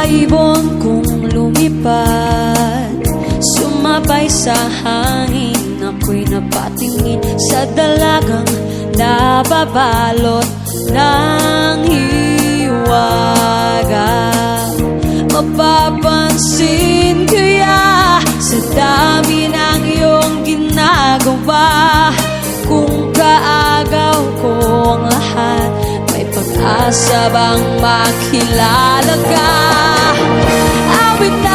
Ibon kong lumipad, sumabay sa hangin. Ako'y napatingin sa dalagang nababalot ng hiwaga. Mapapansin kaya sa dami ng iyong ginagawa, kung kaagaw ko ang lahat, may pag-asa bang makilala ka? Awit